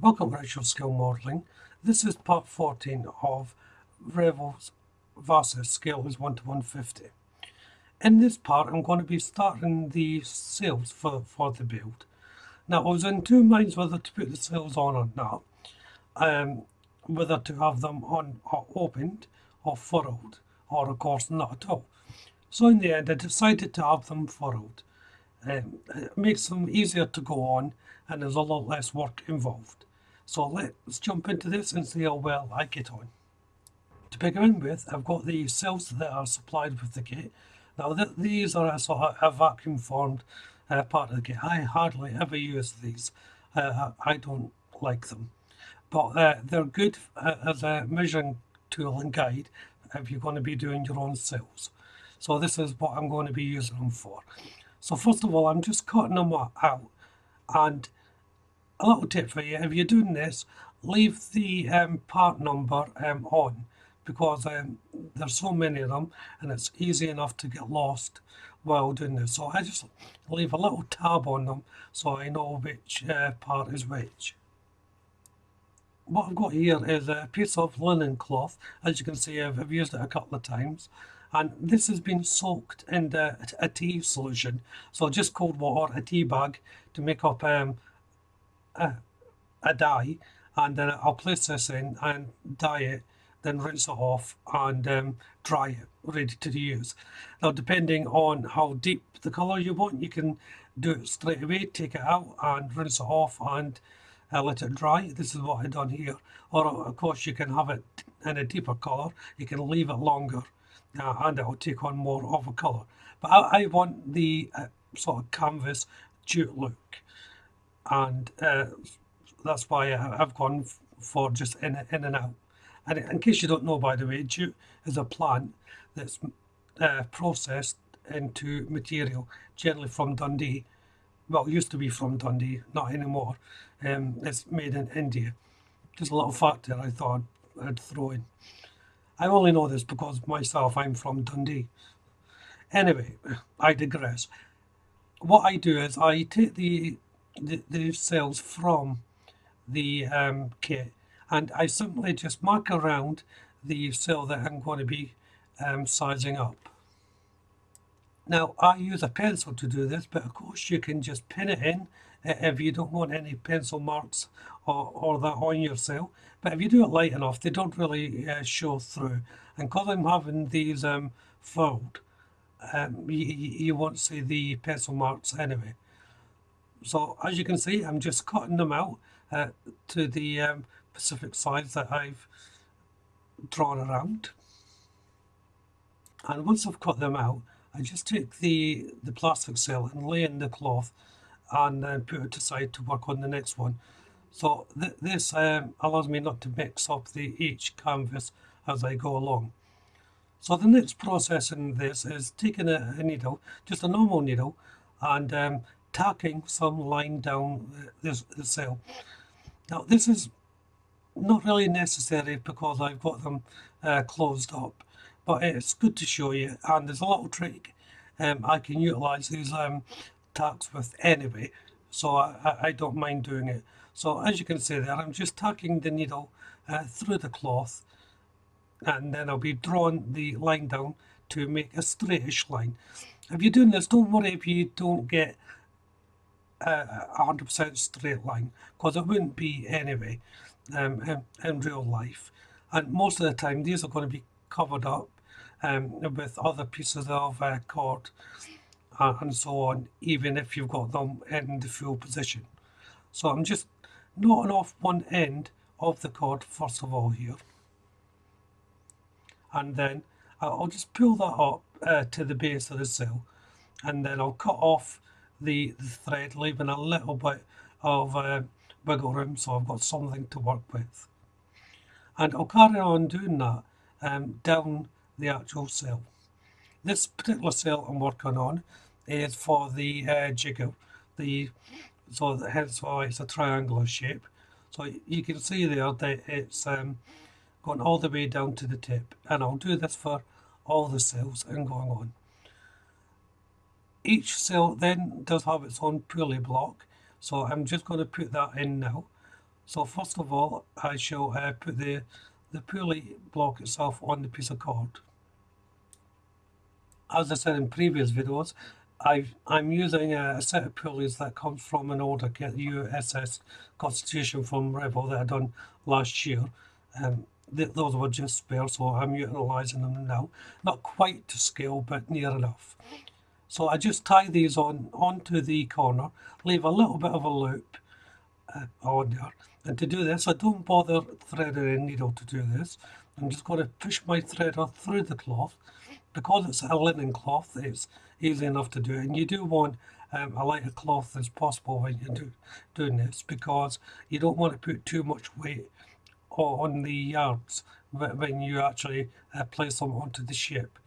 Welcome to Ritual Skill Modelling. This is part 14 of Revell's Vasa scale is 1 to 150. In this part I'm going to be starting the sails for the build. Now I was in two minds whether to put the sails on or not, whether to have them on or opened or furled, or of course not at all. So in the end I decided to have them furled. It makes them easier to go on and there's a lot less work involved. So let's jump into this and see how well I get on. To begin with, I've got the cells that are supplied with the kit. Now these are a sort of a vacuum formed part of the kit. I hardly ever use these. I don't like them. But they're good as a measuring tool and guide if you're going to be doing your own cells. So this is what I'm going to be using them for. So first of all, I'm just cutting them out, and a little tip for you, if you're doing this, leave the part number on, because there's so many of them and it's easy enough to get lost while doing this. So I just leave a little tab on them so I know which part is which. What I've got here is a piece of linen cloth. As you can see, I've used it a couple of times. And this has been soaked in a tea solution. So just cold water, a tea bag to make up a dye. And then I'll place this in and dye it, then rinse it off and dry it, ready to use. Now, depending on how deep the colour you want, you can do it straight away, take it out and rinse it off and let it dry. This is what I've done here. Or of course you can have it in a deeper colour, you can leave it longer and it will take on more of a colour. But I want the sort of canvas jute look, and that's why I've gone for just in and out. And in case you don't know, by the way, jute is a plant that's processed into material, generally from Dundee. Well, it used to be from Dundee, not anymore. It's made in India. Just a little fact that I thought I'd throw in. I only know this because myself, I'm from Dundee. Anyway, I digress. What I do is I take the cells from the kit and I simply just mark around the cell that I'm going to be sizing up. Now I use a pencil to do this, but of course you can just pin it in if you don't want any pencil marks or that on your cell. But if you do it light enough, they don't really show through. And because I'm having these fold, you won't see the pencil marks anyway. So as you can see, I'm just cutting them out to the specific size that I've drawn around. And once I've cut them out, I just take the plastic cell and lay in the cloth and then put it aside to work on the next one. So this allows me not to mix up each canvas as I go along. So the next process in this is taking a needle, just a normal needle, and tacking some line down the cell. Now this is not really necessary because I've got them closed up, but it's good to show you, and there's a little trick I can utilise these tacks with anyway, so I don't mind doing it. So as you can see there, I'm just tacking the needle through the cloth, and then I'll be drawing the line down to make a straightish line. If you're doing this, don't worry if you don't get 100% straight line, because it wouldn't be anyway in real life. And most of the time these are going to be covered up with other pieces of cord and so on, even if you've got them in the full position. So I'm just knotting off one end of the cord first of all here, and then I'll just pull that up to the base of the cell, and then I'll cut off the thread, leaving a little bit of wiggle room so I've got something to work with. And I'll carry on doing that down the actual cell. This particular cell I'm working on is for the jiggle, so hence why it's a triangular shape. So you can see there that it's going all the way down to the tip, and I'll do this for all the cells and going on. Each cell then does have its own pulley block, so I'm just going to put that in now. So first of all, I shall put the pulley block itself on the piece of cord. As I said in previous videos, I'm using a set of pulleys that comes from an older kit, USS Constitution from Revell that I done last year. Those were just spare, so I'm utilising them now. Not quite to scale, but near enough. So I just tie these onto the corner, leave a little bit of a loop on there. And to do this, I don't bother threading a needle to do this. I'm just going to push my threader through the cloth. Because it's a linen cloth, it's easy enough to do. And you do want a lighter cloth as possible when you're doing this, because you don't want to put too much weight on the yards when you actually place them onto the ship.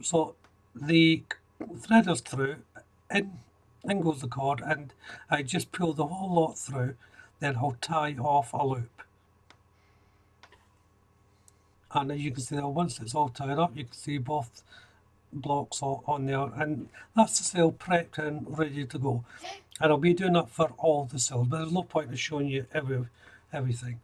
So the thread is through, in goes the cord, and I just pull the whole lot through, then I'll tie off a loop. And as you can see now, once it's all tied up, you can see both blocks on there, and that's the sail prepped and ready to go. And I'll be doing that for all the sails, but there's no point in showing you everything.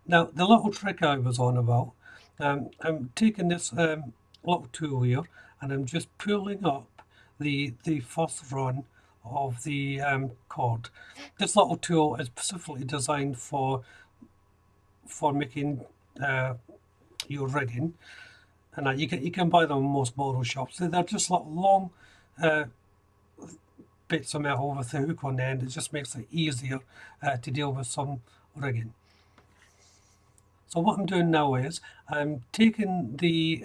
Now, the little trick I was on about, I'm taking this little tool here, and I'm just pulling up the first run of the cord. This little tool is specifically designed for making your rigging, and you can buy them in most model shops. They're just like long bits of metal with a hook on the end. It just makes it easier to deal with some rigging. So what I'm doing now is I'm taking the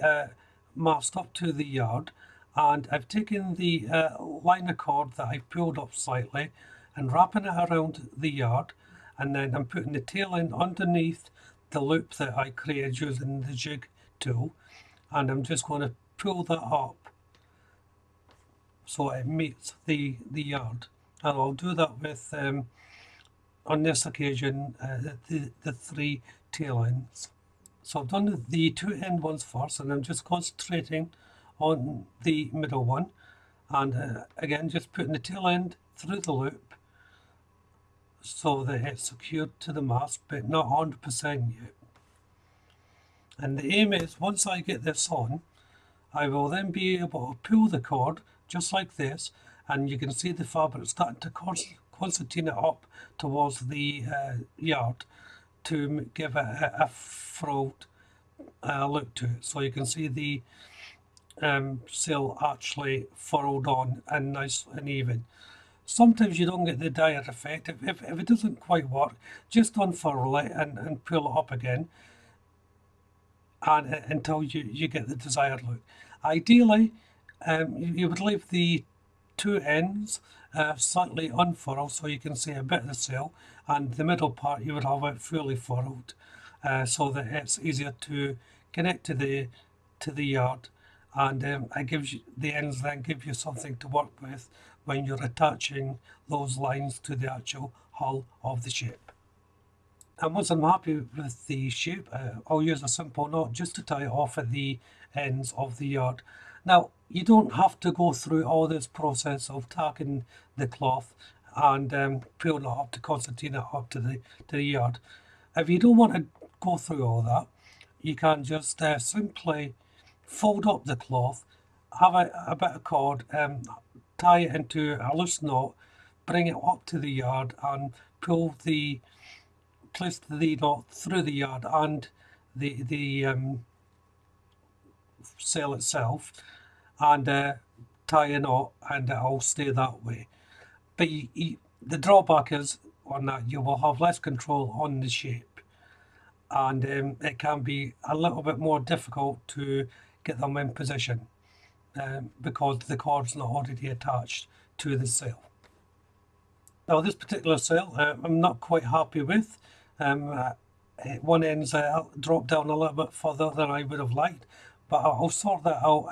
mast up to the yard, and I've taken the line of cord that I've pulled up slightly and wrapping it around the yard, and then I'm putting the tail end underneath the loop that I created using the jig tool, and I'm just going to pull that up so it meets the yard. And I'll do that with on this occasion the three tail ends. So I've done the two end ones first, and I'm just concentrating on the middle one, and again just putting the tail end through the loop so that it's secured to the mast, but not 100% yet. And the aim is, once I get this on, I will then be able to pull the cord just like this, and you can see the fabric starting to concertina it up towards the yard to give it a frilled look to it. So you can see the sail actually furrowed on and nice and even. Sometimes you don't get the desired effect. If it doesn't quite work, just unfurl it and pull it up again, and until you get the desired look. Ideally, you would leave the two ends slightly unfurled so you can see a bit of the sail, and the middle part you would have it fully furled so that it's easier to connect to the yard, and it gives you, the ends then give you something to work with when you're attaching those lines to the actual hull of the ship. And once I'm happy with the shape, I'll use a simple knot just to tie it off at the ends of the yard. Now, you don't have to go through all this process of tacking the cloth and pulling it up to concertina it up to the yard. If you don't want to go through all that, you can just simply fold up the cloth, have a bit of cord, tie it into a loose knot, bring it up to the yard, and place the knot through the yard and the sail itself, and tie a knot, and it'll stay that way. But the drawback is on that you will have less control on the shape, and it can be a little bit more difficult to get them in position because the cord's not already attached to the sail. Now this particular sail I'm not quite happy with. One end's dropped down a little bit further than I would have liked, but I'll sort that out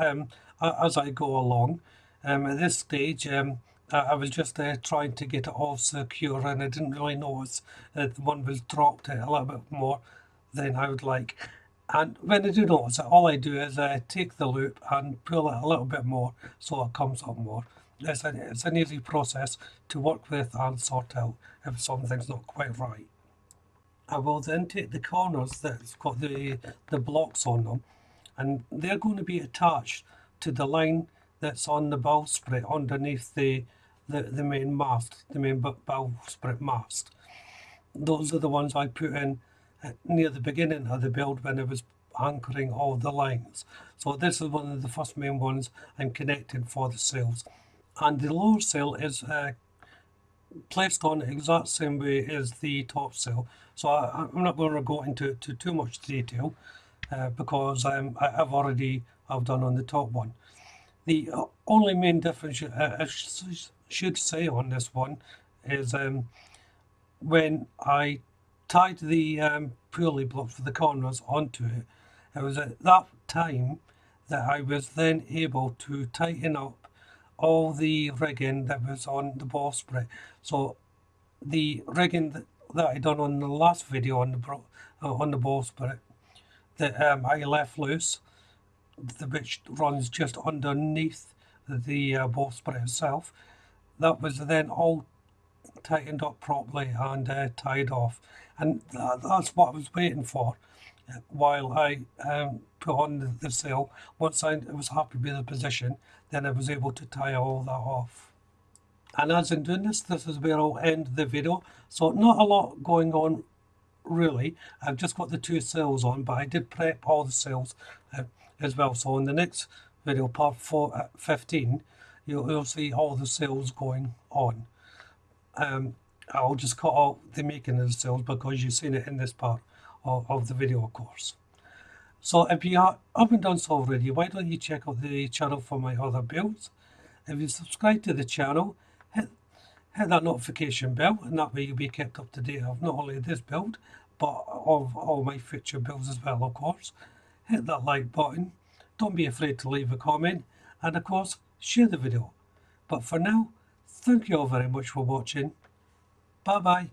as I go along. At this stage I was just trying to get it all secure, and I didn't really notice that one was dropped a little bit more than I would like. And when I do notice it, all I do is take the loop and pull it a little bit more so it comes up more. it's an easy process to work with and sort out if something's not quite right. I will then take the corners that's got the blocks on them, and they're going to be attached to the line that's on the bowsprit underneath the main mast, the main bowsprit mast. Those are the ones I put in near the beginning of the build when I was anchoring all the lines. So this is one of the first main ones I'm connecting for the sails. And the lower sail is placed on the exact same way as the top sail. So I'm not going to go into too much detail because I've already have done on the top one. The only main difference I should say on this one is when I tied the pulley block for the corners onto it, it was at that time that I was then able to tighten up all the rigging that was on the bowsprit. So the rigging that I done on the last video on the bowsprit that I left loose, which runs just underneath the bowsprit itself, that was then all tightened up properly and tied off, and that's what I was waiting for while I put on the sail. Once I was happy with the position, then I was able to tie all that off. And as in doing this is where I'll end the video. So not a lot going on really. I've just got the two sails on, but I did prep all the sails as well. So in the next video, part 15, you'll see all the sails going on. I'll just cut out the making of the sails because you've seen it in this part of the video, of course. So if you haven't done so already, why don't you check out the channel for my other builds? If you subscribe to the channel, hit that notification bell, and that way you'll be kept up to date of not only this build, but of all my future builds as well, of course. Hit that like button, don't be afraid to leave a comment, and of course, share the video. But for now, thank you all very much for watching. Bye bye.